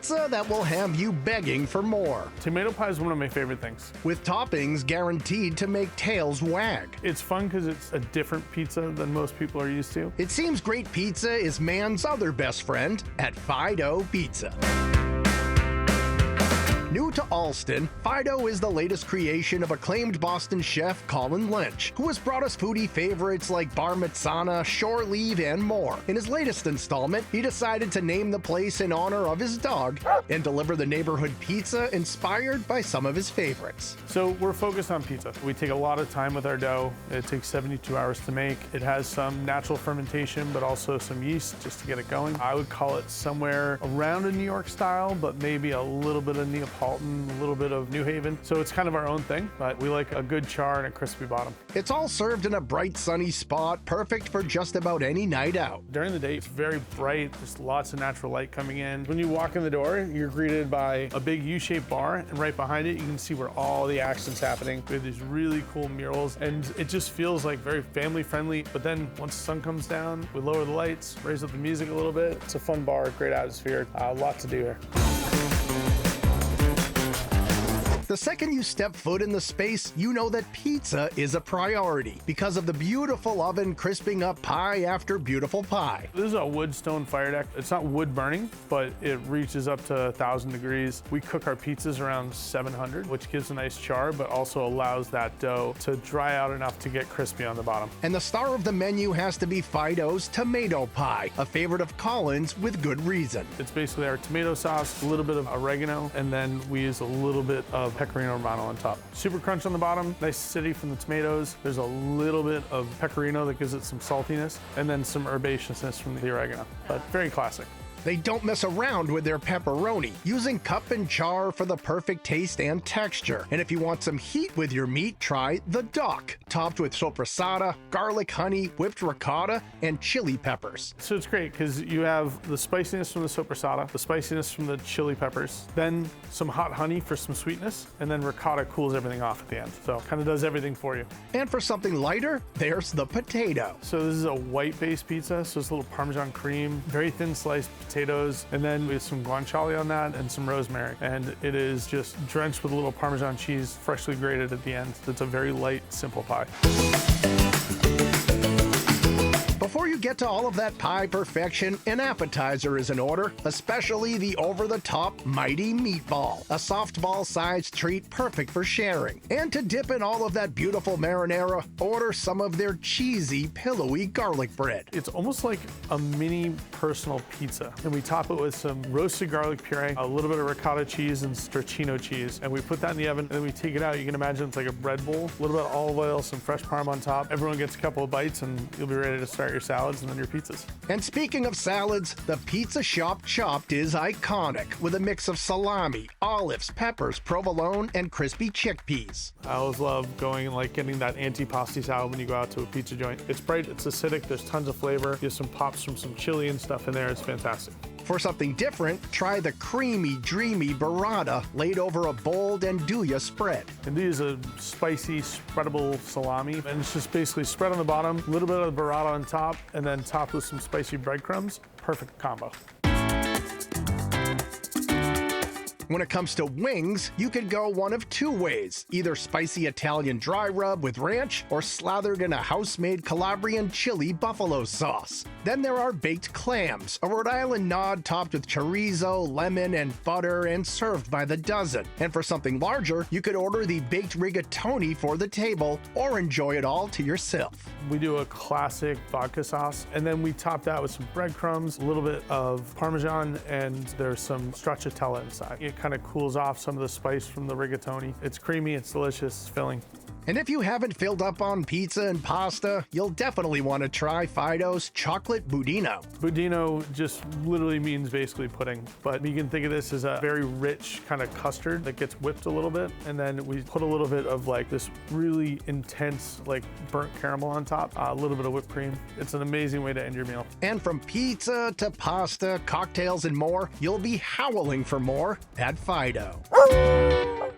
pizza that will have you begging for more. Tomato pie is one of my favorite things. With toppings guaranteed to make tails wag. It's fun because it's a different pizza than most people are used to. It seems great pizza is man's other best friend at FiDO Pizza. New to Allston, FiDO is the latest creation of acclaimed Boston chef Colin Lynch, who has brought us foodie favorites like bar Mezzana, shore leave, and more. In his latest installment, he decided to name the place in honor of his dog and deliver the neighborhood pizza inspired by some of his favorites. So we're focused on pizza. We take a lot of time with our dough. It takes 72 hours to make. It has some natural fermentation, but also some yeast just to get it going. I would call it somewhere around a New York style, but maybe a little bit of Neapolitan, a little bit of New Haven. So it's kind of our own thing, but we like a good char and a crispy bottom. It's all served in a bright, sunny spot, perfect for just about any night out. During the day, it's very bright. There's lots of natural light coming in. When you walk in the door, you're greeted by a big U-shaped bar, and right behind it, you can see where all the action's happening. We have these really cool murals, and it just feels like very family-friendly. But then once the sun comes down, we lower the lights, raise up the music a little bit. It's a fun bar, great atmosphere, a lot to do here. The second you step foot in the space, you know that pizza is a priority because of the beautiful oven crisping up pie after beautiful pie. This is a wood stone fire deck. It's not wood burning, but it reaches up to 1,000 degrees. We cook our pizzas around 700, which gives a nice char, but also allows that dough to dry out enough to get crispy on the bottom. And the star of the menu has to be FiDO's tomato pie, a favorite of Colin's with good reason. It's basically our tomato sauce, a little bit of oregano, and then we use a little bit of pecorino romano on top. Super crunch on the bottom, nice acidity from the tomatoes. There's a little bit of pecorino that gives it some saltiness, and then some herbaceousness from the oregano, but very classic. They don't mess around with their pepperoni, using cup and char for the perfect taste and texture. And if you want some heat with your meat, try the duck, topped with sopressata, garlic, honey, whipped ricotta, and chili peppers. So it's great because you have the spiciness from the sopressata, the spiciness from the chili peppers, then some hot honey for some sweetness, and then ricotta cools everything off at the end. So kind of does everything for you. And for something lighter, there's the potato. So this is a white-based pizza, so it's a little Parmesan cream, very thin sliced potatoes, and then we have some guanciale on that and some rosemary. And it is just drenched with a little Parmesan cheese, freshly grated at the end. It's a very light, simple pie. Before you get to all of that pie perfection, an appetizer is in order, especially the over-the-top Mighty Meatball, a softball-sized treat perfect for sharing. And to dip in all of that beautiful marinara, order some of their cheesy, pillowy garlic bread. It's almost like a mini personal pizza, and we top it with some roasted garlic puree, a little bit of ricotta cheese and stracchino cheese, and we put that in the oven, and then we take it out. You can imagine it's like a bread bowl, a little bit of olive oil, some fresh parm on top. Everyone gets a couple of bites, and you'll be ready to start your salads and then your pizzas. And speaking of salads, the Pizza Shop Chopped is iconic, with a mix of salami, olives, peppers, provolone, and crispy chickpeas. I always love going and getting that antipasti salad when you go out to a pizza joint. It's bright, it's acidic, there's tons of flavor. There's some pops from some chili and stuff in there. It's fantastic. For something different, try the creamy, dreamy burrata laid over a bold andouille spread. And these are spicy, spreadable salami, and it's just basically spread on the bottom, a little bit of the burrata on top, and then topped with some spicy breadcrumbs. Perfect combo. When it comes to wings, you could go one of two ways, either spicy Italian dry rub with ranch or slathered in a house-made Calabrian chili buffalo sauce. Then there are baked clams, a Rhode Island nod topped with chorizo, lemon, and butter and served by the dozen. And for something larger, you could order the baked rigatoni for the table or enjoy it all to yourself. We do a classic vodka sauce, and then we top that with some breadcrumbs, a little bit of Parmesan, and there's some stracciatella inside. It kind of cools off some of the spice from the rigatoni. It's creamy, it's delicious, it's filling. And if you haven't filled up on pizza and pasta, you'll definitely want to try FiDO's chocolate budino. Budino just literally means basically pudding, but you can think of this as a very rich kind of custard that gets whipped a little bit, and then we put a little bit of this really intense burnt caramel on top, a little bit of whipped cream. It's an amazing way to end your meal. And from pizza to pasta, cocktails, and more, you'll be howling for more at FiDO.